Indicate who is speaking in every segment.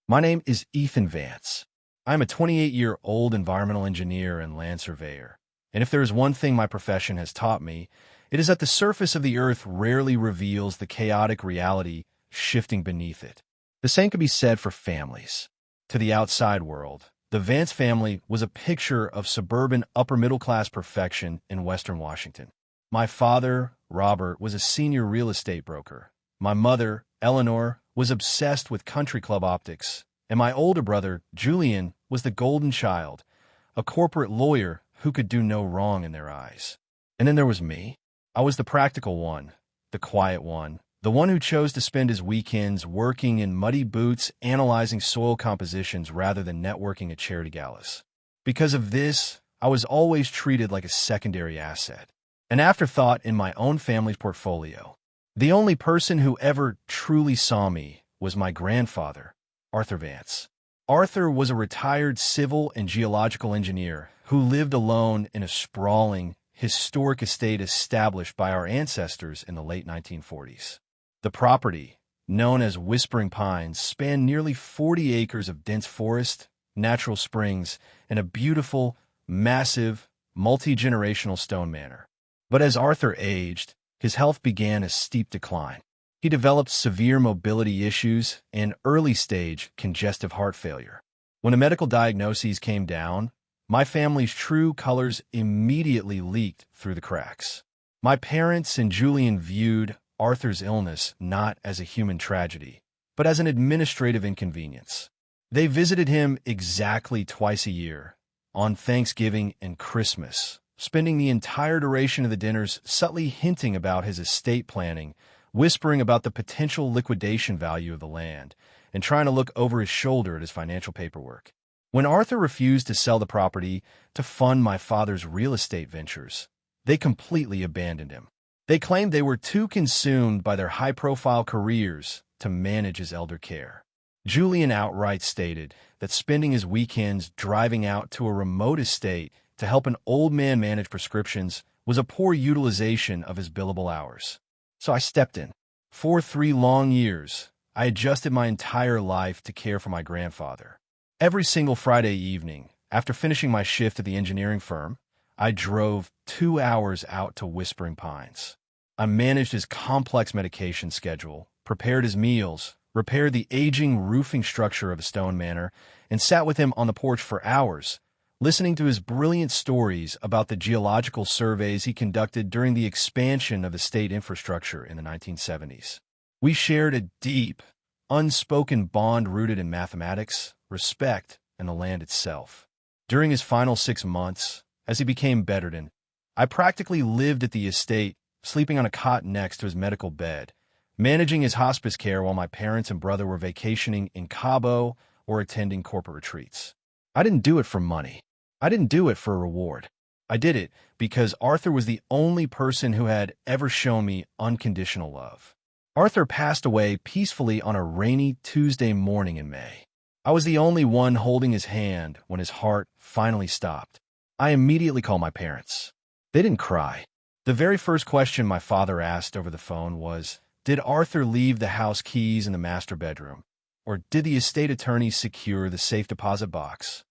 Speaker 1: My name is Ethan Vance. I'm a 28-year-old environmental engineer and land surveyor. And if there is one thing my profession has taught me, it is that the surface of the earth rarely reveals the chaotic reality shifting beneath it. The same could be said for families. To the outside world, the Vance family was a picture of suburban upper-middle-class perfection in Western Washington. My father, Robert, was a senior real estate broker. My mother, Eleanor, was obsessed with country club optics, and my older brother, Julian, was the golden child, a corporate lawyer who could do no wrong in their eyes. And then there was me. I was the practical one, the quiet one, the one who chose to spend his weekends working in muddy boots analyzing soil compositions rather than networking at charity galas. Because of this, I was always treated like a secondary asset, an afterthought in my own family's portfolio. The only person who ever truly saw me was my grandfather, Arthur Vance. Arthur was a retired civil and geological engineer who lived alone in a sprawling, historic estate established by our ancestors in the late 1940s. The property, known as Whispering Pines, spanned nearly 40 acres of dense forest, natural springs, and a beautiful, massive, multi-generational stone manor. But as Arthur aged, his health began a steep decline. He developed severe mobility issues and early-stage congestive heart failure. When the medical diagnoses came down, my family's true colors immediately leaked through the cracks. My parents and Julian viewed Arthur's illness not as a human tragedy, but as an administrative inconvenience. They visited him exactly twice a year, on Thanksgiving and Christmas, spending the entire duration of the dinners subtly hinting about his estate planning, whispering about the potential liquidation value of the land, and trying to look over his shoulder at his financial paperwork. When Arthur refused to sell the property to fund my father's real estate ventures, they completely abandoned him. They claimed they were too consumed by their high-profile careers to manage his elder care. Julian outright stated that spending his weekends driving out to a remote estate to help an old man manage prescriptions was a poor utilization of his billable hours. So I stepped in. For 3 long years, I adjusted my entire life to care for my grandfather. Every single Friday evening, after finishing my shift at the engineering firm, I drove 2 hours out to Whispering Pines. I managed his complex medication schedule, prepared his meals, repaired the aging roofing structure of a stone manor, and sat with him on the porch for hours, listening to his brilliant stories about the geological surveys he conducted during the expansion of the state infrastructure in the 1970s. We shared a deep, unspoken bond rooted in mathematics, respect, and the land itself. During his final 6 months, as he became bedridden, I practically lived at the estate, sleeping on a cot next to his medical bed, managing his hospice care while my parents and brother were vacationing in Cabo or attending corporate retreats. I didn't do it for money. I didn't do it for a reward. I did it because Arthur was the only person who had ever shown me unconditional love. Arthur passed away peacefully on a rainy Tuesday morning in May. I was the only one holding his hand when his heart finally stopped. I immediately called my parents. They didn't cry. The very first question my father asked over the phone was, did Arthur leave the house keys in the master bedroom? Or did the estate attorney secure the safe deposit box?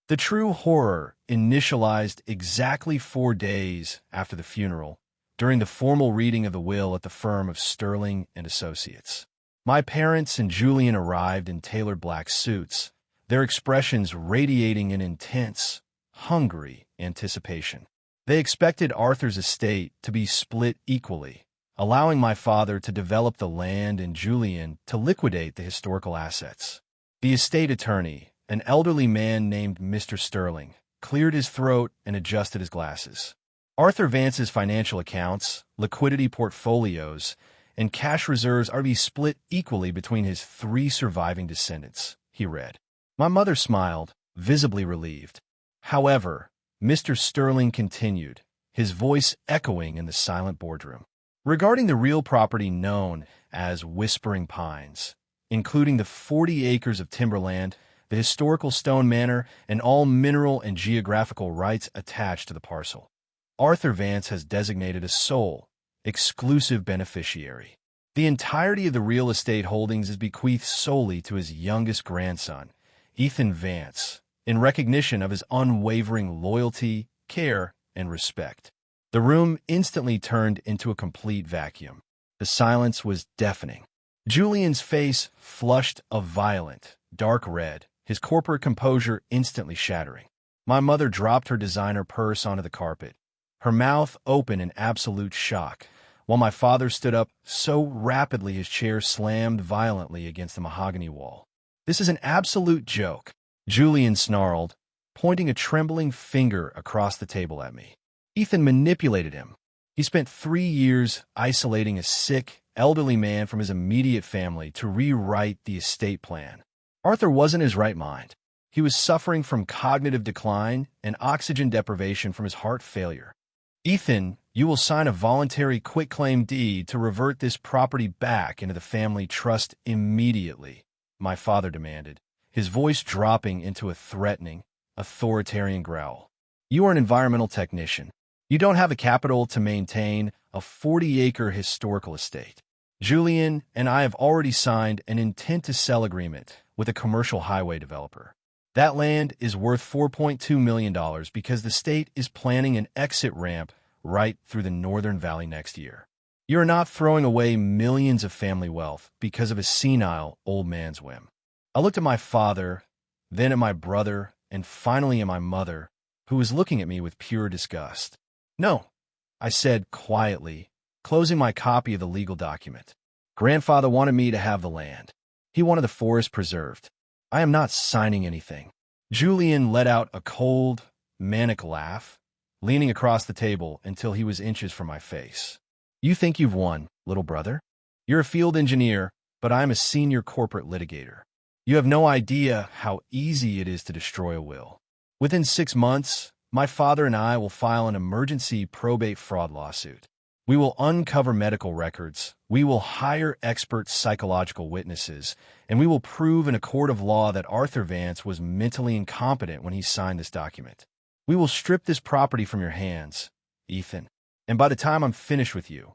Speaker 1: The true horror initialized exactly 4 days after the funeral, during the formal reading of the will at the firm of Sterling and Associates. My parents and Julian arrived in tailored black suits, their expressions radiating an intense, hungry anticipation. They expected Arthur's estate to be split equally, allowing my father to develop the land and Julian to liquidate the historical assets. The estate attorney, an elderly man named Mr. Sterling, cleared his throat and adjusted his glasses. Arthur Vance's financial accounts, liquidity portfolios, and cash reserves are to be split equally between his 3 surviving descendants, he read. My mother smiled, visibly relieved. However, Mr. Sterling continued, his voice echoing in the silent boardroom. Regarding the real property known as Whispering Pines, including the 40 acres of timberland, the historical stone manor, and all mineral and geographical rights attached to the parcel, Arthur Vance has designated a sole, exclusive beneficiary. The entirety of the real estate holdings is bequeathed solely to his youngest grandson, Ethan Vance, in recognition of his unwavering loyalty, care, and respect. The room instantly turned into a complete vacuum. The silence was deafening. Julian's face flushed a violent, dark red, his corporate composure instantly shattering. My mother dropped her designer purse onto the carpet, her mouth open in absolute shock, while my father stood up so rapidly his chair slammed violently against the mahogany wall. "This is an absolute joke," Julian snarled, pointing a trembling finger across the table at me. "Ethan manipulated him. He spent 3 years isolating a sick, elderly man from his immediate family to rewrite the estate plan. Arthur wasn't in his right mind. He was suffering from cognitive decline and oxygen deprivation from his heart failure. Ethan, you will sign a voluntary quitclaim deed to revert this property back into the family trust immediately," my father demanded, his voice dropping into a threatening, authoritarian growl. "You are an environmental technician. You don't have the capital to maintain a 40-acre historical estate. Julian and I have already signed an intent-to-sell agreement with a commercial highway developer. That land is worth $4.2 million because the state is planning an exit ramp right through the Northern Valley next year. You're not throwing away millions of family wealth because of a senile old man's whim." I looked at my father, then at my brother, and finally at my mother, who was looking at me with pure disgust. "No," I said quietly, closing my copy of the legal document. "Grandfather wanted me to have the land. He wanted the forest preserved. I am not signing anything." Julian let out a cold, manic laugh, leaning across the table until he was inches from my face. "You think you've won, little brother? You're a field engineer, but I'm a senior corporate litigator. You have no idea how easy it is to destroy a will. Within 6 months, my father and I will file an emergency probate fraud lawsuit. We will uncover medical records, we will hire expert psychological witnesses, and we will prove in a court of law that Arthur Vance was mentally incompetent when he signed this document. We will strip this property from your hands, Ethan, and by the time I'm finished with you,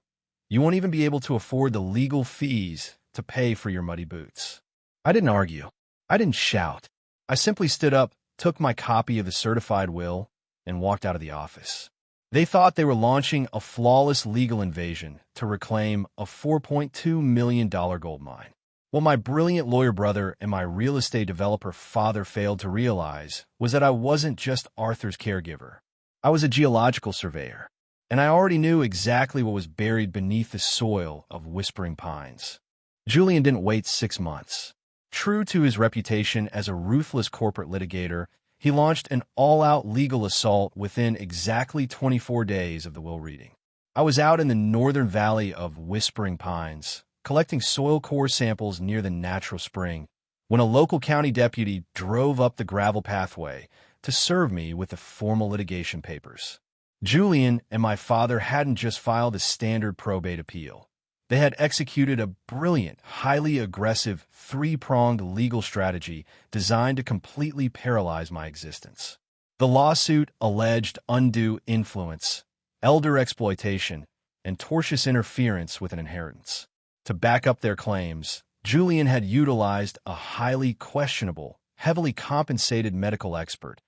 Speaker 1: you won't even be able to afford the legal fees to pay for your muddy boots." I didn't argue. I didn't shout. I simply stood up, took my copy of the certified will, and walked out of the office. They thought they were launching a flawless legal invasion to reclaim a $4.2 million gold mine. What my brilliant lawyer brother and my real estate developer father failed to realize was that I wasn't just Arthur's caregiver. I was a geological surveyor, and I already knew exactly what was buried beneath the soil of Whispering Pines. Julian didn't wait 6 months. True to his reputation as a ruthless corporate litigator, he launched an all-out legal assault within exactly 24 days of the will reading. I was out in the northern valley of Whispering Pines, collecting soil core samples near the natural spring, when a local county deputy drove up the gravel pathway to serve me with the formal litigation papers. Julian and my father hadn't just filed a standard probate appeal. They had executed a brilliant, highly aggressive, 3-pronged legal strategy designed to completely paralyze my existence. The lawsuit alleged undue influence, elder exploitation, and tortious interference with an inheritance. To back up their claims, Julian had utilized a highly questionable, heavily compensated medical expert,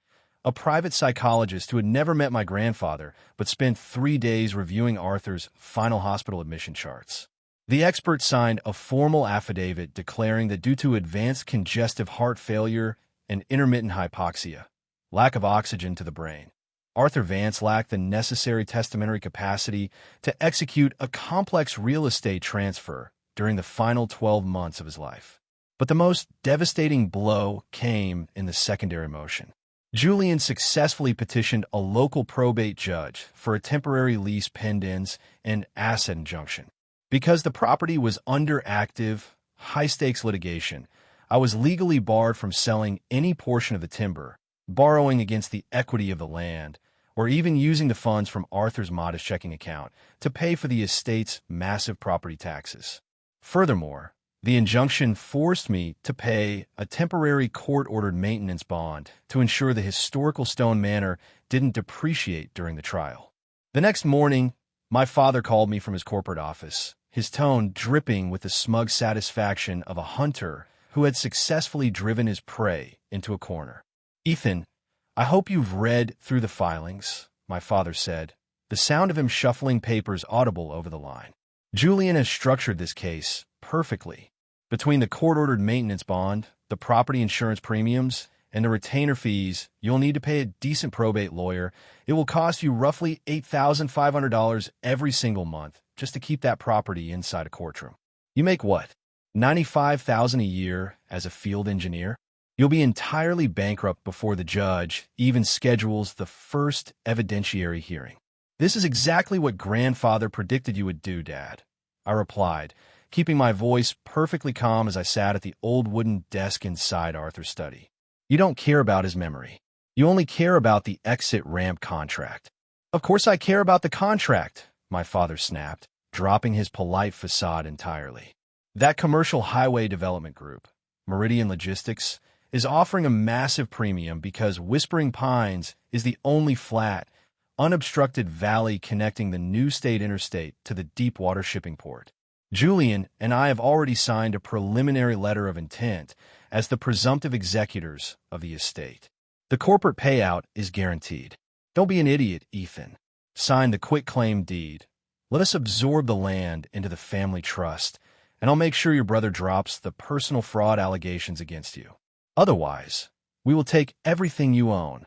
Speaker 1: a private psychologist who had never met my grandfather but spent 3 days reviewing Arthur's final hospital admission charts. The expert signed a formal affidavit declaring that due to advanced congestive heart failure and intermittent hypoxia, lack of oxygen to the brain, Arthur Vance lacked the necessary testamentary capacity to execute a complex real estate transfer during the final 12 months of his life. But the most devastating blow came in the secondary motion. Julian successfully petitioned a local probate judge for a temporary lease pendens and asset injunction. Because the property was under active, high-stakes litigation, I was legally barred from selling any portion of the timber, borrowing against the equity of the land, or even using the funds from Arthur's modest checking account to pay for the estate's massive property taxes. Furthermore, the injunction forced me to pay a temporary court-ordered maintenance bond to ensure the historical stone manor didn't depreciate during the trial. The next morning, my father called me from his corporate office, his tone dripping with the smug satisfaction of a hunter who had successfully driven his prey into a corner. "Ethan, I hope you've read through the filings," my father said, the sound of him shuffling papers audible over the line. "Julian has structured this case perfectly. Between the court-ordered maintenance bond, the property insurance premiums, and the retainer fees you'll need to pay a decent probate lawyer, it will cost you roughly $8,500 every single month just to keep that property inside a courtroom. You make what? $95,000 a year as a field engineer? You'll be entirely bankrupt before the judge even schedules the first evidentiary hearing." "This is exactly what grandfather predicted you would do, Dad," I replied, keeping my voice perfectly calm as I sat at the old wooden desk inside Arthur's study. "You don't care about his memory. You only care about the exit ramp contract." "Of course I care about the contract," my father snapped, dropping his polite facade entirely. "That commercial highway development group, Meridian Logistics, is offering a massive premium because Whispering Pines is the only flat, unobstructed valley connecting the new state interstate to the deep-water shipping port. Julian and I have already signed a preliminary letter of intent as the presumptive executors of the estate. The corporate payout is guaranteed. Don't be an idiot, Ethan. Sign the quitclaim deed. Let us absorb the land into the family trust, and I'll make sure your brother drops the personal fraud allegations against you. Otherwise, we will take everything you own."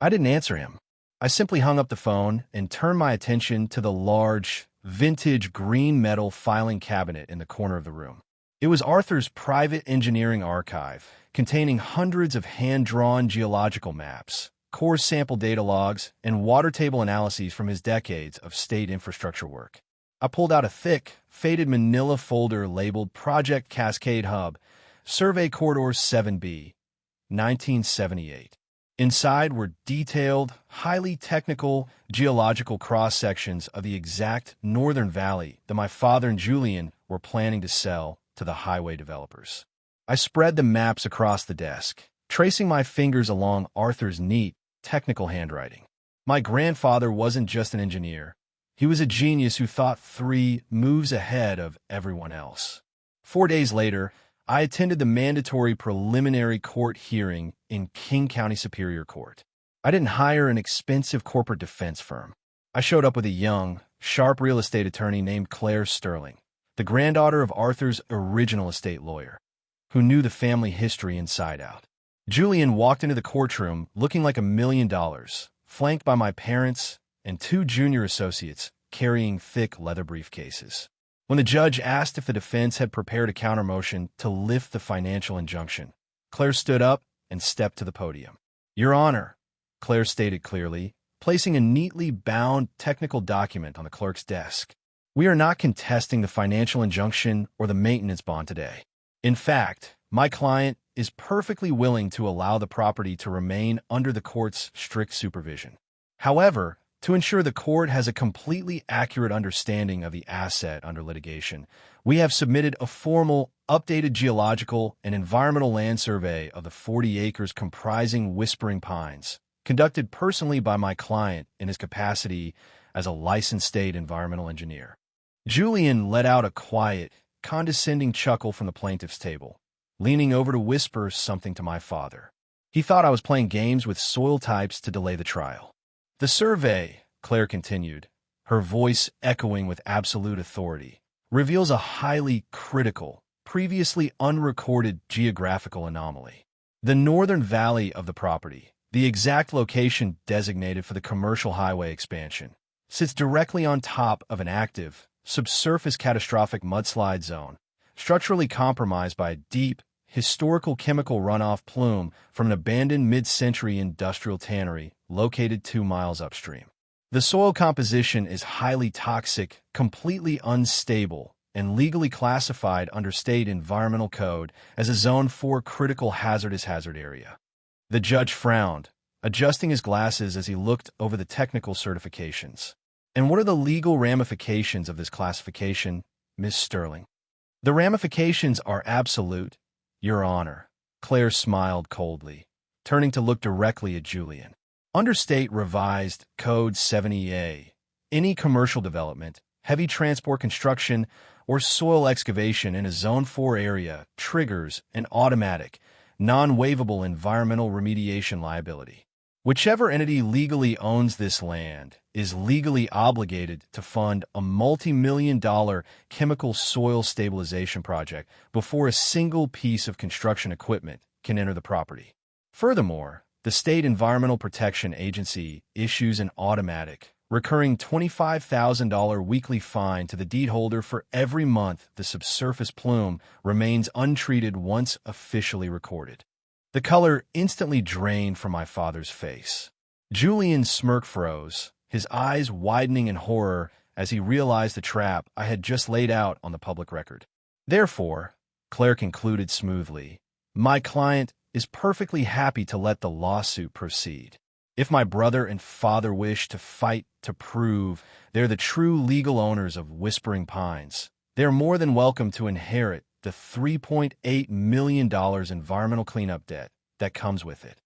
Speaker 1: I didn't answer him. I simply hung up the phone and turned my attention to the large, vintage green metal filing cabinet in the corner of the room. It was Arthur's private engineering archive, containing hundreds of hand-drawn geological maps, core sample data logs, and water table analyses from his decades of state infrastructure work. I pulled out a thick, faded manila folder labeled Project Cascade Hub, Survey Corridor 7B, 1978. Inside were detailed, highly technical geological cross-sections of the exact northern valley that my father and Julian were planning to sell to the highway developers. I spread the maps across the desk, tracing my fingers along Arthur's neat, technical handwriting. My grandfather wasn't just an engineer. He was a genius who thought 3 moves ahead of everyone else. 4 days later, I attended the mandatory preliminary court hearing in King County Superior Court. I didn't hire an expensive corporate defense firm. I showed up with a young, sharp real estate attorney named Claire Sterling, the granddaughter of Arthur's original estate lawyer, who knew the family history inside out. Julian walked into the courtroom looking like $1 million, flanked by my parents and 2 junior associates carrying thick leather briefcases. When the judge asked if the defense had prepared a countermotion to lift the financial injunction, Claire stood up and stepped to the podium. "Your Honor," Claire stated clearly, placing a neatly bound technical document on the clerk's desk, "we are not contesting the financial injunction or the maintenance bond today. In fact, my client is perfectly willing to allow the property to remain under the court's strict supervision. However, to ensure the court has a completely accurate understanding of the asset under litigation, we have submitted a formal, updated geological and environmental land survey of the 40 acres comprising Whispering Pines, conducted personally by my client in his capacity as a licensed state environmental engineer." Julian let out a quiet, condescending chuckle from the plaintiff's table, leaning over to whisper something to my father. He thought I was playing games with soil types to delay the trial. "The survey," Claire continued, her voice echoing with absolute authority, "reveals a highly critical, previously unrecorded geographical anomaly. The northern valley of the property, the exact location designated for the commercial highway expansion, sits directly on top of an active, subsurface catastrophic mudslide zone, structurally compromised by a deep, historical chemical runoff plume from an abandoned mid-century industrial tannery located 2 miles upstream. The soil composition is highly toxic, completely unstable, and legally classified under state environmental code as a Zone 4 critical hazardous hazard area." The judge frowned, adjusting his glasses as he looked over the technical certifications. "And what are the legal ramifications of this classification, Ms. Sterling?" "The ramifications are absolute, Your Honor," Claire smiled coldly, turning to look directly at Julian. "Under State Revised Code 70A, any commercial development, heavy transport construction, or soil excavation in a Zone 4 area triggers an automatic, non-waivable environmental remediation liability. Whichever entity legally owns this land is legally obligated to fund a multi-million-dollar chemical soil stabilization project before a single piece of construction equipment can enter the property. Furthermore, the State Environmental Protection Agency issues an automatic, recurring $25,000 weekly fine to the deed holder for every month the subsurface plume remains untreated once officially recorded. The color instantly drained from my father's face. Julian's smirk froze, his eyes widening in horror as he realized the trap I had just laid out on the public record. Therefore, Claire concluded smoothly, my client is perfectly happy to let the lawsuit proceed. If my brother and father wish to fight to prove they're the true legal owners of Whispering Pines, they're more than welcome to inherit the $3.8 million environmental cleanup debt that comes with it.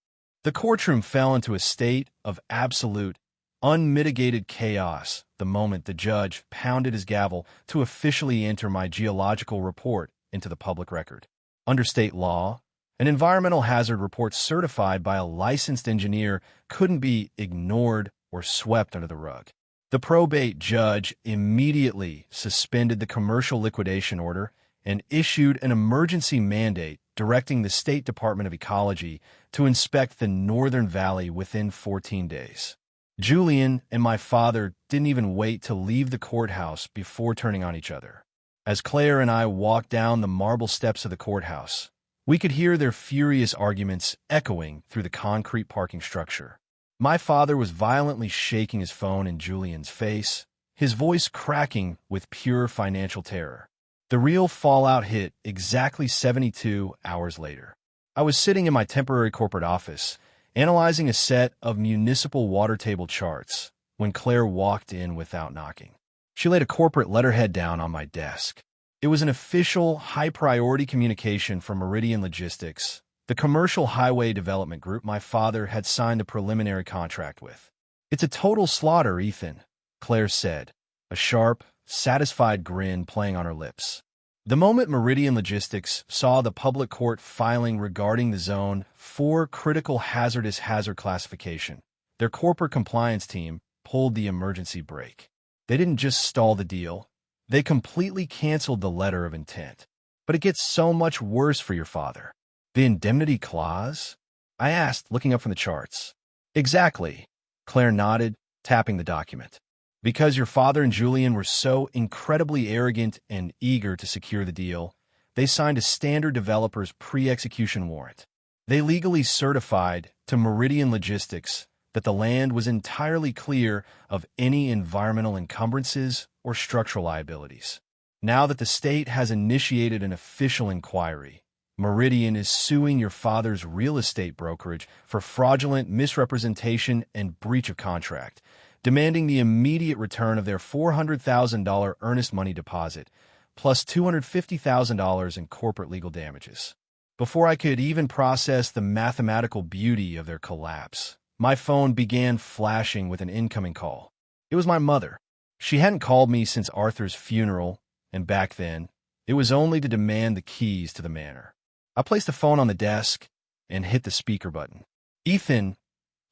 Speaker 1: The courtroom fell into a state of absolute, unmitigated chaos the moment the judge pounded his gavel to officially enter my geological report into the public record. Under state law, an environmental hazard report certified by a licensed engineer couldn't be ignored or swept under the rug. The probate judge immediately suspended the commercial liquidation order and issued an emergency mandate directing the State Department of Ecology to inspect the Northern Valley within 14 days. Julian and my father didn't even wait to leave the courthouse before turning on each other. As Claire and I walked down the marble steps of the courthouse, we could hear their furious arguments echoing through the concrete parking structure. My father was violently shaking his phone in Julian's face, his voice cracking with pure financial terror. The real fallout hit exactly 72 hours later. I was sitting in my temporary corporate office, analyzing a set of municipal water table charts, when Claire walked in without knocking. She laid a corporate letterhead down on my desk. It was an official, high-priority communication from Meridian Logistics, the commercial highway development group my father had signed a preliminary contract with. It's a total slaughter, Ethan, Claire said, a sharp, satisfied grin playing on her lips. The moment Meridian Logistics saw the public court filing regarding the Zone 4 critical hazardous hazard classification, their corporate compliance team pulled the emergency brake. They didn't just stall the deal, they completely canceled the letter of intent. But it gets so much worse for your father. The indemnity clause? I asked, looking up from the charts. Exactly, Claire nodded, tapping the document. Because your father and Julian were so incredibly arrogant and eager to secure the deal, they signed a standard developer's pre-execution warrant. They legally certified to Meridian Logistics that the land was entirely clear of any environmental encumbrances or structural liabilities. Now that the state has initiated an official inquiry, Meridian is suing your father's real estate brokerage for fraudulent misrepresentation and breach of contract, demanding the immediate return of their $400,000 earnest money deposit, plus $250,000 in corporate legal damages. Before I could even process the mathematical beauty of their collapse, my phone began flashing with an incoming call. It was my mother. She hadn't called me since Arthur's funeral, and back then, it was only to demand the keys to the manor. I placed the phone on the desk and hit the speaker button. Ethan,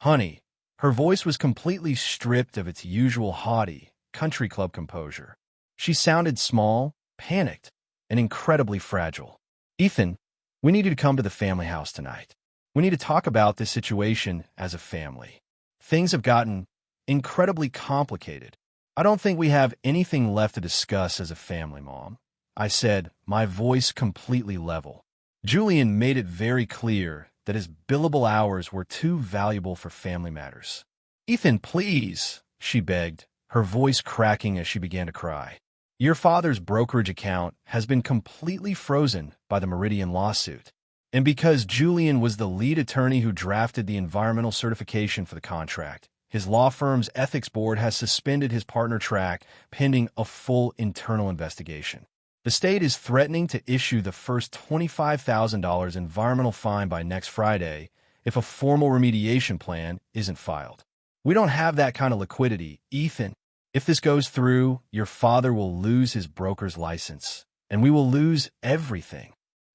Speaker 1: honey. Her voice was completely stripped of its usual haughty, country club composure. She sounded small, panicked, and incredibly fragile. Ethan, we need you to come to the family house tonight. We need to talk about this situation as a family. Things have gotten incredibly complicated. I don't think we have anything left to discuss as a family, Mom, I said, my voice completely level. Julian made it very clear that his billable hours were too valuable for family matters. Ethan, please, she begged, her voice cracking as she began to cry. Your father's brokerage account has been completely frozen by the Meridian lawsuit. And because Julian was the lead attorney who drafted the environmental certification for the contract, his law firm's ethics board has suspended his partner track pending a full internal investigation. The state is threatening to issue the first $25,000 environmental fine by next Friday if a formal remediation plan isn't filed. We don't have that kind of liquidity, Ethan. If this goes through, your father will lose his broker's license, and we will lose everything.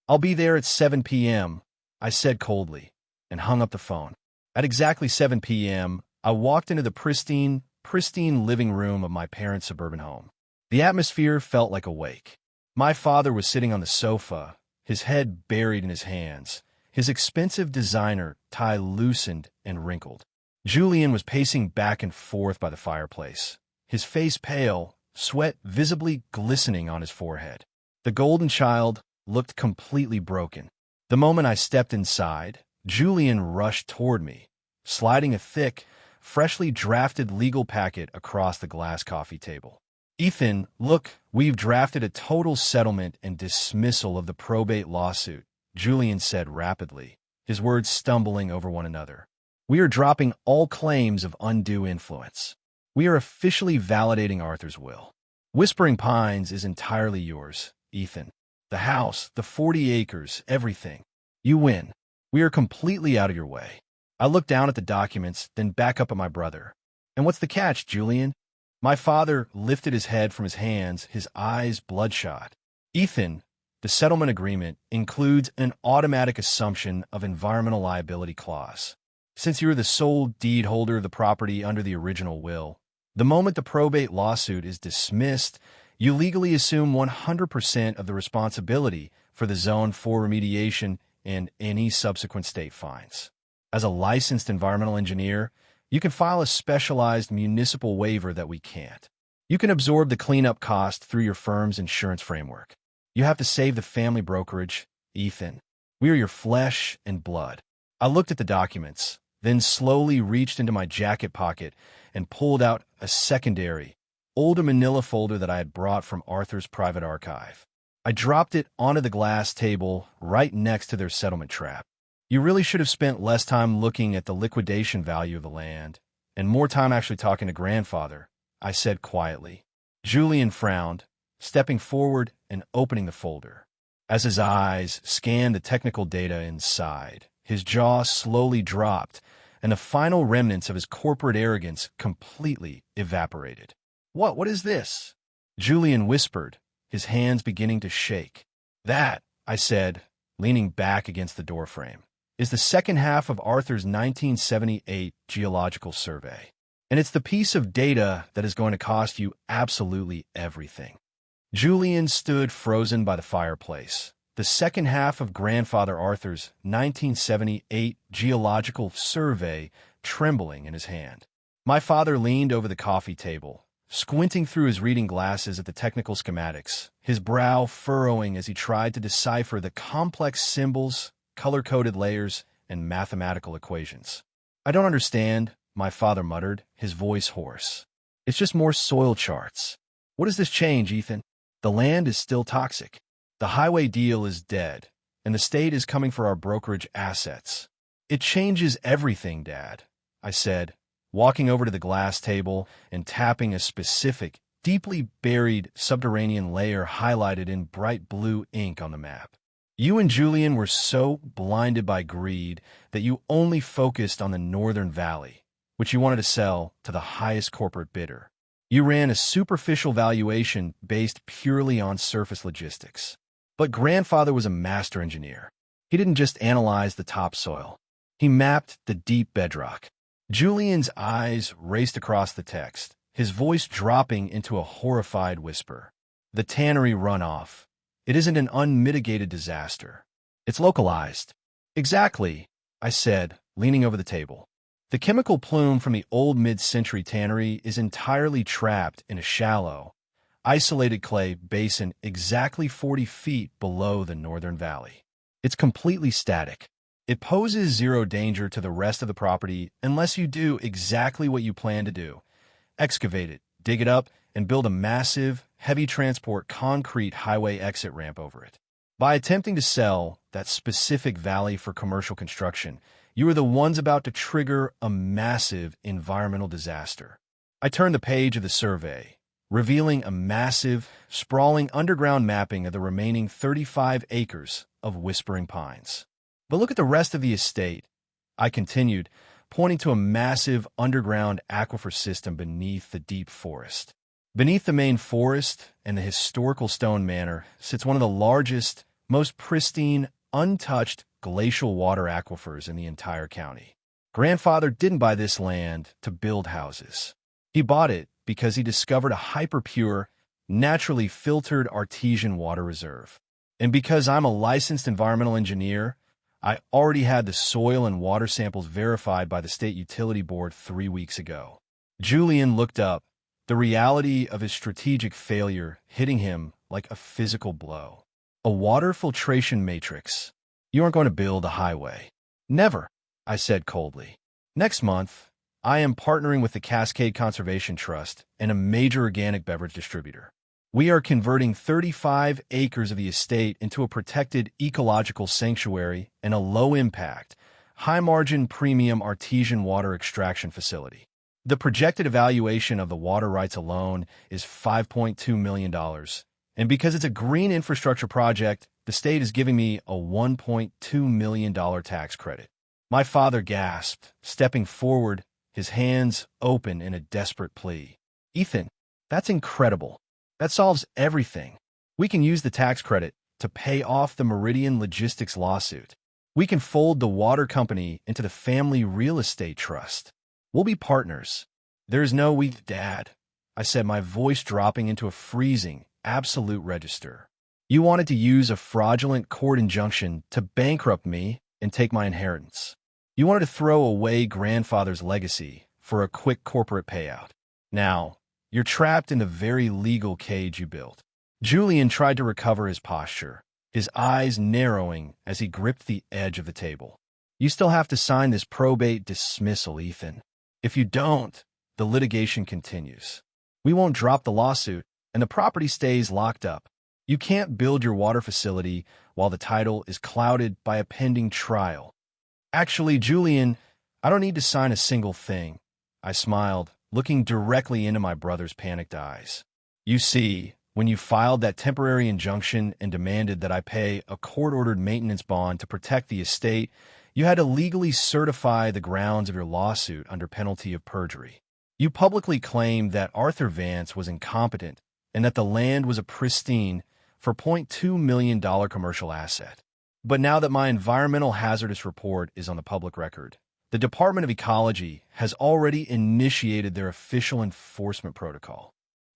Speaker 1: I'll be there at 7 p.m., I said coldly, and hung up the phone. At exactly 7 p.m., I walked into the pristine living room of my parents' suburban home. The atmosphere felt like a wake. My father was sitting on the sofa, his head buried in his hands, his expensive designer tie loosened and wrinkled. Julian was pacing back and forth by the fireplace, his face pale, sweat visibly glistening on his forehead. The golden child looked completely broken. The moment I stepped inside, Julian rushed toward me, sliding a thick, freshly drafted legal packet across the glass coffee table. "Ethan, look, we've drafted a total settlement and dismissal of the probate lawsuit," Julian said rapidly, his words stumbling over one another. "We are dropping all claims of undue influence. We are officially validating Arthur's will. Whispering Pines is entirely yours, Ethan. The house, the 40 acres, everything. You win. We are completely out of your way." I looked down at the documents, then back up at my brother. "And what's the catch, Julian?" My father lifted his head from his hands, his eyes bloodshot. "Ethan, the settlement agreement includes an automatic assumption of environmental liability clause. Since you are the sole deed holder of the property under the original will, the moment the probate lawsuit is dismissed, you legally assume 100% of the responsibility for the Zone 4 remediation and any subsequent state fines. As a licensed environmental engineer, you can file a specialized municipal waiver that we can't. You can absorb the cleanup cost through your firm's insurance framework. You have to save the family brokerage, Ethan. We are your flesh and blood." I looked at the documents, then slowly reached into my jacket pocket and pulled out a secondary, older manila folder that I had brought from Arthur's private archive. I dropped it onto the glass table right next to their settlement trap. "You really should have spent less time looking at the liquidation value of the land and more time actually talking to grandfather," I said quietly. Julian frowned, stepping forward and opening the folder. As his eyes scanned the technical data inside, his jaw slowly dropped, and the final remnants of his corporate arrogance completely evaporated. What is this?" Julian whispered, his hands beginning to shake. "That," I said, leaning back against the doorframe, "is the second half of Arthur's 1978 geological survey. And it's the piece of data that is going to cost you absolutely everything." Julian stood frozen by the fireplace, the second half of Grandfather Arthur's 1978 geological survey trembling in his hand. My father leaned over the coffee table, squinting through his reading glasses at the technical schematics, his brow furrowing as he tried to decipher the complex symbols, color-coded layers, and mathematical equations. "I don't understand," my father muttered, his voice hoarse. "It's just more soil charts. What does this change, Ethan? The land is still toxic. The highway deal is dead, and the state is coming for our brokerage assets." "It changes everything, Dad," I said, walking over to the glass table and tapping a specific, deeply buried subterranean layer highlighted in bright blue ink on the map. "You and Julian were so blinded by greed that you only focused on the northern valley, which you wanted to sell to the highest corporate bidder. You ran a superficial valuation based purely on surface logistics. But Grandfather was a master engineer. He didn't just analyze the topsoil. He mapped the deep bedrock." Julian's eyes raced across the text, his voice dropping into a horrified whisper. "The tannery runoff. It isn't an unmitigated disaster. It's localized." "Exactly," I said, leaning over the table. "The chemical plume from the old mid-century tannery is entirely trapped in a shallow, isolated clay basin exactly 40 feet below the northern valley. It's completely static. It poses zero danger to the rest of the property unless you do exactly what you plan to do: excavate it, dig it up, and build a massive, heavy transport concrete highway exit ramp over it. By attempting to sell that specific valley for commercial construction, you are the ones about to trigger a massive environmental disaster." I turned the page of the survey, revealing a massive, sprawling underground mapping of the remaining 35 acres of Whispering Pines. "But look at the rest of the estate," I continued, pointing to a massive underground aquifer system beneath the deep forest. Beneath the main forest and the historical stone manor sits one of the largest, most pristine, untouched glacial water aquifers in the entire county. Grandfather didn't buy this land to build houses. He bought it because he discovered a hyper-pure, naturally filtered artesian water reserve. And because I'm a licensed environmental engineer, I already had the soil and water samples verified by the State Utility Board 3 weeks ago. Julian looked up, the reality of his strategic failure hitting him like a physical blow. A water filtration matrix. You aren't going to build a highway. Never, I said coldly. Next month, I am partnering with the Cascade Conservation Trust and a major organic beverage distributor. We are converting 35 acres of the estate into a protected ecological sanctuary and a low-impact, high-margin premium artesian water extraction facility. The projected evaluation of the water rights alone is $5.2 million, and because it's a green infrastructure project, the state is giving me a $1.2 million tax credit. My father gasped, stepping forward, his hands open in a desperate plea. Ethan, that's incredible. That solves everything. We can use the tax credit to pay off the Meridian Logistics lawsuit. We can fold the water company into the family real estate trust. We'll be partners. There's no we, Dad, I said, my voice dropping into a freezing, absolute register. You wanted to use a fraudulent court injunction to bankrupt me and take my inheritance. You wanted to throw away grandfather's legacy for a quick corporate payout. Now, you're trapped in the very legal cage you built. Julian tried to recover his posture, his eyes narrowing as he gripped the edge of the table. You still have to sign this probate dismissal, Ethan. If you don't, the litigation continues. We won't drop the lawsuit, and the property stays locked up. You can't build your water facility while the title is clouded by a pending trial. Actually, Julian, I don't need to sign a single thing. I smiled, looking directly into my brother's panicked eyes. You see, when you filed that temporary injunction and demanded that I pay a court-ordered maintenance bond to protect the estate, you had to legally certify the grounds of your lawsuit under penalty of perjury. You publicly claimed that Arthur Vance was incompetent and that the land was a pristine $4.2 million commercial asset. But now that my environmental hazardous report is on the public record, the Department of Ecology has already initiated their official enforcement protocol.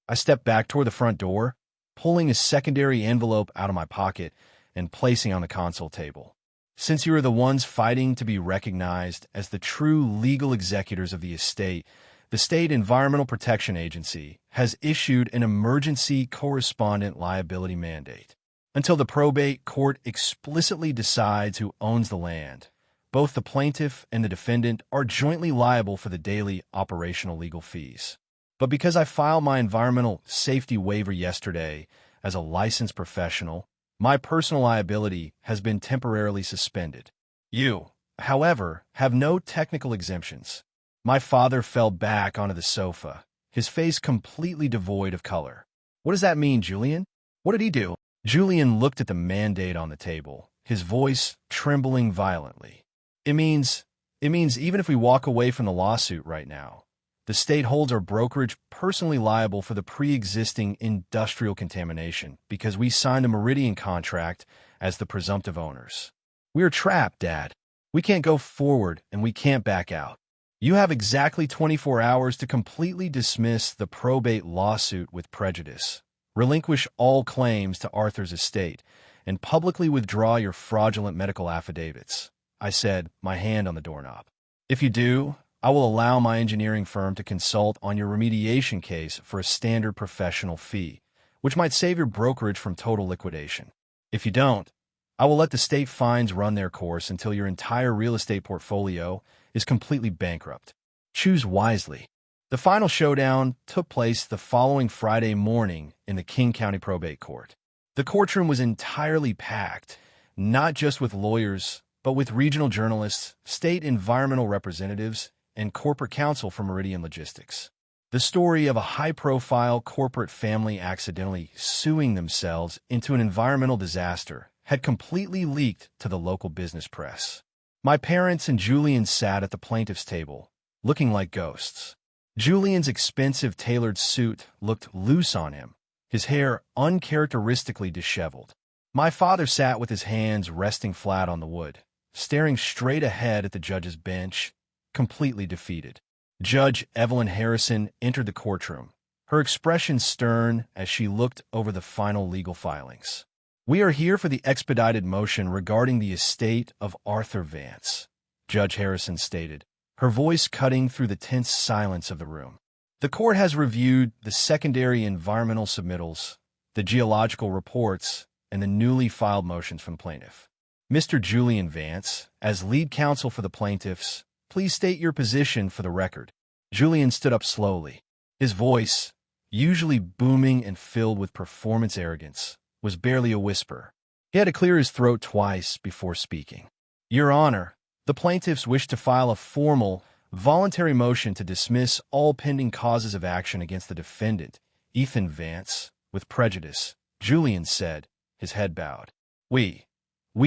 Speaker 1: I stepped back toward the front door, pulling a secondary envelope out of my pocket and placing on the console table. Since you are the ones fighting to be recognized as the true legal executors of the estate, the State Environmental Protection Agency has issued an emergency correspondent liability mandate. Until the probate court explicitly decides who owns the land, both the plaintiff and the defendant are jointly liable for the daily operational legal fees. But because I filed my environmental safety waiver yesterday as a licensed professional, my personal liability has been temporarily suspended. You, however, have no technical exemptions. My father fell back onto the sofa, his face completely devoid of color. What does that mean, Julian? What did he do? Julian looked at the mandate on the table, his voice trembling violently. It means even if we walk away from the lawsuit right now, the state holds our brokerage personally liable for the pre-existing industrial contamination because we signed a Meridian contract as the presumptive owners. We are trapped, Dad. We can't go forward and we can't back out. You have exactly 24 hours to completely dismiss the probate lawsuit with prejudice, relinquish all claims to Arthur's estate, and publicly withdraw your fraudulent medical affidavits, I said, my hand on the doorknob. If you do, I will allow my engineering firm to consult on your remediation case for a standard professional fee, which might save your brokerage from total liquidation. If you don't, I will let the state fines run their course until your entire real estate portfolio is completely bankrupt. Choose wisely. The final showdown took place the following Friday morning in the King County Probate Court. The courtroom was entirely packed, not just with lawyers, but with regional journalists, state environmental representatives, and corporate counsel from Meridian Logistics. The story of a high-profile corporate family accidentally suing themselves into an environmental disaster had completely leaked to the local business press. My parents and Julian sat at the plaintiff's table, looking like ghosts. Julian's expensive tailored suit looked loose on him, his hair uncharacteristically disheveled. My father sat with his hands resting flat on the wood, staring straight ahead at the judge's bench, completely defeated. Judge Evelyn Harrison entered the courtroom, her expression stern as she looked over the final legal filings. "We are here for the expedited motion regarding the estate of Arthur Vance," Judge Harrison stated, her voice cutting through the tense silence of the room. "The court has reviewed the secondary environmental submittals, the geological reports, and the newly filed motions from plaintiff. Mr. Julian Vance, as lead counsel for the plaintiffs, please state your position for the record." Julian stood up slowly. His voice, usually booming and filled with performance arrogance, was barely a whisper. He had to clear his throat twice before speaking. "Your Honor, the plaintiffs wish to file a formal, voluntary motion to dismiss all pending causes of action against the defendant, Ethan Vance, with prejudice," Julian said, his head bowed. We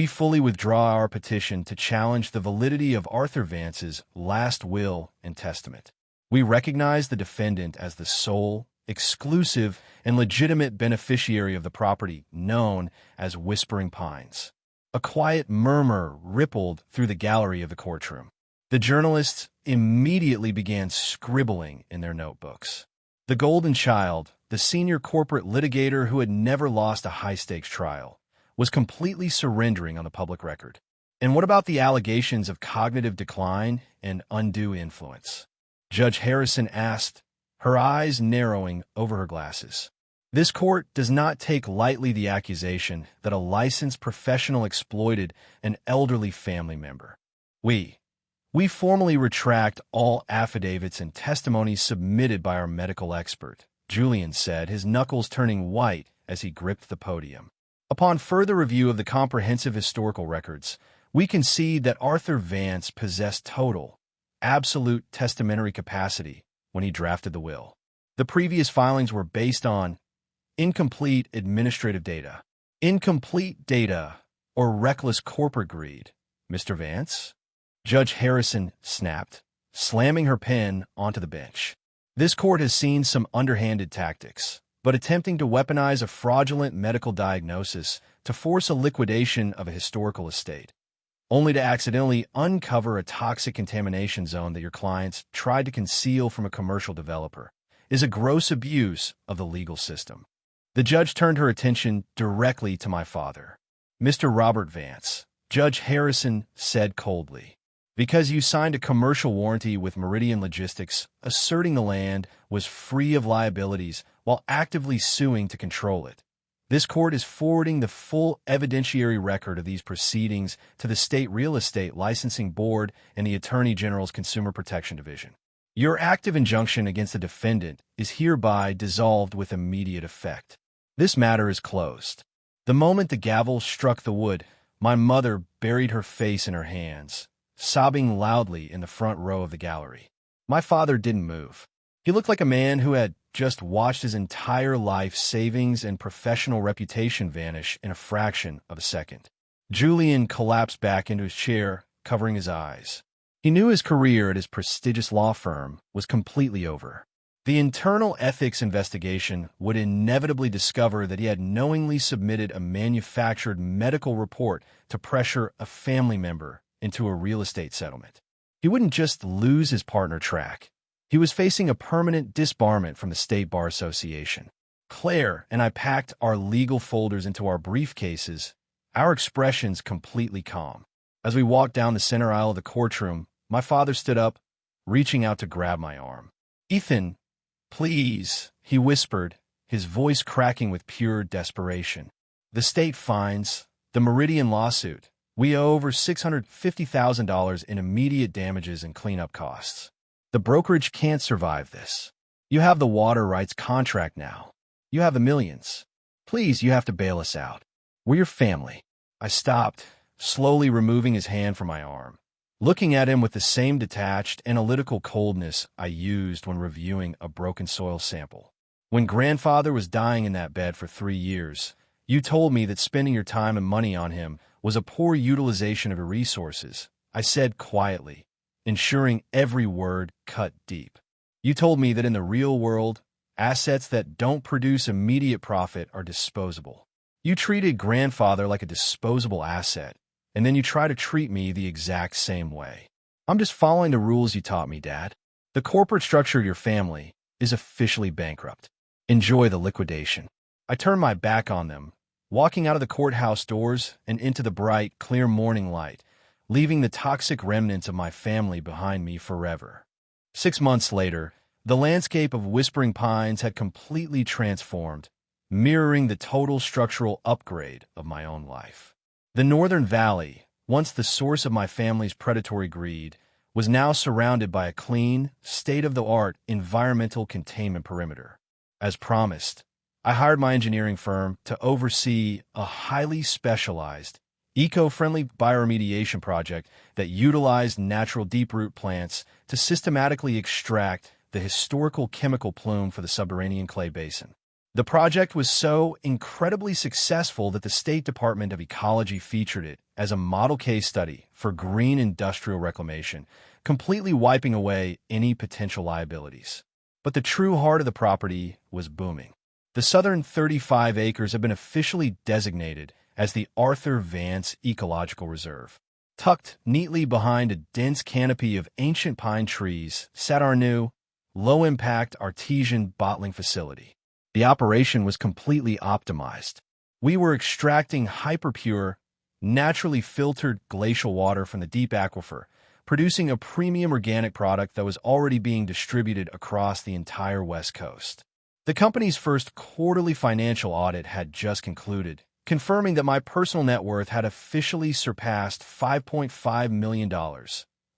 Speaker 1: fully withdraw our petition to challenge the validity of Arthur Vance's last will and testament. We recognize the defendant as the sole, exclusive, and legitimate beneficiary of the property known as Whispering Pines. A quiet murmur rippled through the gallery of the courtroom. The journalists immediately began scribbling in their notebooks. The Golden Child, the senior corporate litigator who had never lost a high-stakes trial, was completely surrendering on the public record. And what about the allegations of cognitive decline and undue influence? Judge Harrison asked, her eyes narrowing over her glasses. This court does not take lightly the accusation that a licensed professional exploited an elderly family member. We formally retract all affidavits and testimonies submitted by our medical expert, Julian said, his knuckles turning white as he gripped the podium. Upon further review of the comprehensive historical records, we concede that Arthur Vance possessed total, absolute testamentary capacity when he drafted the will. The previous filings were based on incomplete administrative data. Incomplete data or reckless corporate greed, Mr. Vance? Judge Harrison snapped, slamming her pen onto the bench. This court has seen some underhanded tactics, but attempting to weaponize a fraudulent medical diagnosis to force a liquidation of a historical estate, only to accidentally uncover a toxic contamination zone that your clients tried to conceal from a commercial developer, is a gross abuse of the legal system. The judge turned her attention directly to my father. "Mr. Robert Vance," Judge Harrison said coldly, "because you signed a commercial warranty with Meridian Logistics asserting the land was free of liabilities while actively suing to control it. This court is forwarding the full evidentiary record of these proceedings to the State Real Estate Licensing Board and the Attorney General's Consumer Protection Division. Your active injunction against the defendant is hereby dissolved with immediate effect. This matter is closed." The moment the gavel struck the wood, my mother buried her face in her hands, sobbing loudly in the front row of the gallery. My father didn't move. He looked like a man who had just watched his entire life savings and professional reputation vanish in a fraction of a second. Julian collapsed back into his chair, covering his eyes. He knew his career at his prestigious law firm was completely over. The internal ethics investigation would inevitably discover that he had knowingly submitted a manufactured medical report to pressure a family member into a real estate settlement. He wouldn't just lose his partner track. He was facing a permanent disbarment from the State Bar Association. Claire and I packed our legal folders into our briefcases, our expressions completely calm. As we walked down the center aisle of the courtroom, my father stood up, reaching out to grab my arm. "Ethan, please," he whispered, his voice cracking with pure desperation. "The state fines, the Meridian lawsuit. We owe over $650,000 in immediate damages and cleanup costs. The brokerage can't survive this. You have the water rights contract now. You have the millions. Please, you have to bail us out. We're your family." I stopped, slowly removing his hand from my arm, looking at him with the same detached, analytical coldness I used when reviewing a broken soil sample. "When grandfather was dying in that bed for 3 years, you told me that spending your time and money on him was a poor utilization of your resources, I said quietly, ensuring every word cut deep. You told me that in the real world, assets that don't produce immediate profit are disposable. You treated grandfather like a disposable asset, and then you try to treat me the exact same way. I'm just following the rules you taught me, Dad. The corporate structure of your family is officially bankrupt. Enjoy the liquidation. I turned my back on them, walking out of the courthouse doors and into the bright, clear morning light, leaving the toxic remnants of my family behind me forever. 6 months later, the landscape of Whispering Pines had completely transformed, mirroring the total structural upgrade of my own life. The Northern Valley, once the source of my family's predatory greed, was now surrounded by a clean, state-of-the-art environmental containment perimeter. As promised, I hired my engineering firm to oversee a highly specialized, eco-friendly bioremediation project that utilized natural deep-root plants to systematically extract the historical chemical plume for the subterranean clay basin. The project was so incredibly successful that the State Department of Ecology featured it as a model case study for green industrial reclamation, completely wiping away any potential liabilities. But the true heart of the property was booming. The southern 35 acres have been officially designated as the Arthur Vance Ecological Reserve. Tucked neatly behind a dense canopy of ancient pine trees sat our new, low-impact artesian bottling facility. The operation was completely optimized. We were extracting hyperpure, naturally filtered glacial water from the deep aquifer, producing a premium organic product that was already being distributed across the entire West Coast. The company's first quarterly financial audit had just concluded, confirming that my personal net worth had officially surpassed $5.5 million,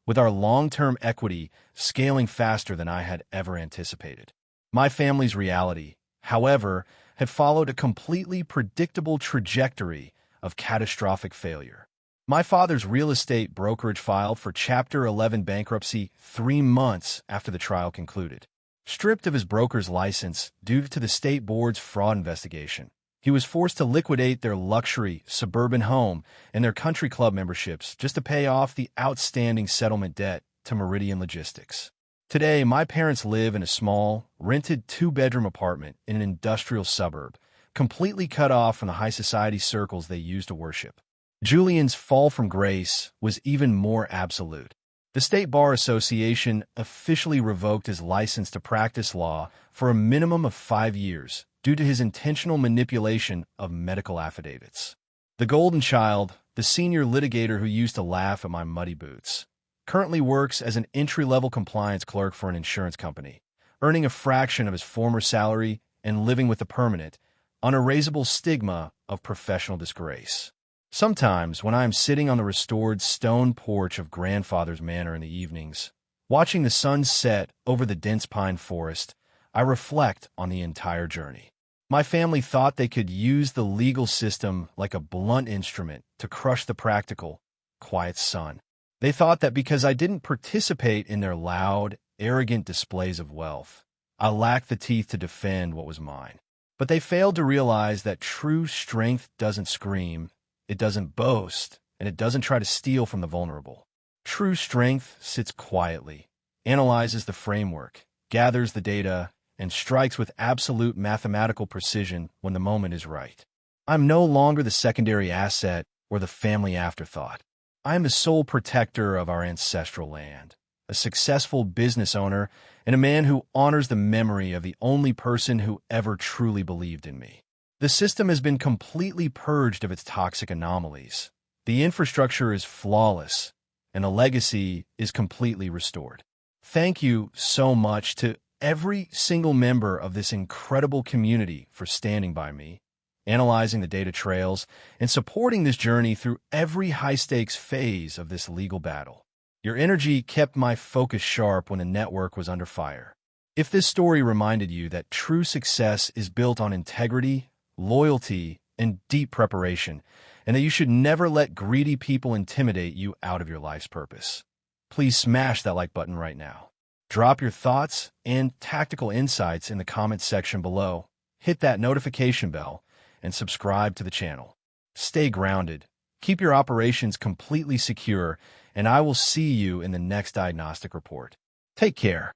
Speaker 1: with our long-term equity scaling faster than I had ever anticipated. My family's reality, however, had followed a completely predictable trajectory of catastrophic failure. My father's real estate brokerage filed for Chapter 11 bankruptcy 3 months after the trial concluded. Stripped of his broker's license due to the state board's fraud investigation, he was forced to liquidate their luxury suburban home and their country club memberships just to pay off the outstanding settlement debt to Meridian Logistics. Today, my parents live in a small, rented 2-bedroom apartment in an industrial suburb, completely cut off from the high society circles they used to worship. Julian's fall from grace was even more absolute. The State Bar Association officially revoked his license to practice law for a minimum of 5 years due to his intentional manipulation of medical affidavits. The golden child, the senior litigator who used to laugh at my muddy boots, currently works as an entry-level compliance clerk for an insurance company, earning a fraction of his former salary and living with the permanent, unerasable stigma of professional disgrace. Sometimes, when I am sitting on the restored stone porch of grandfather's manor in the evenings, watching the sun set over the dense pine forest, I reflect on the entire journey. My family thought they could use the legal system like a blunt instrument to crush the practical, quiet sun. They thought that because I didn't participate in their loud, arrogant displays of wealth, I lacked the teeth to defend what was mine. But they failed to realize that true strength doesn't scream, it doesn't boast, and it doesn't try to steal from the vulnerable. True strength sits quietly, analyzes the framework, gathers the data, and strikes with absolute mathematical precision when the moment is right. I'm no longer the secondary asset or the family afterthought. I am the sole protector of our ancestral land, a successful business owner, and a man who honors the memory of the only person who ever truly believed in me. The system has been completely purged of its toxic anomalies. The infrastructure is flawless, and the legacy is completely restored. Thank you so much to every single member of this incredible community for standing by me, analyzing the data trails, and supporting this journey through every high-stakes phase of this legal battle. Your energy kept my focus sharp when the network was under fire. If this story reminded you that true success is built on integrity, loyalty, and deep preparation, and that you should never let greedy people intimidate you out of your life's purpose, please smash that like button right now. Drop your thoughts and tactical insights in the comments section below, hit that notification bell, and subscribe to the channel. Stay grounded, Keep your operations completely secure, and I will see you in the next diagnostic report. Take care.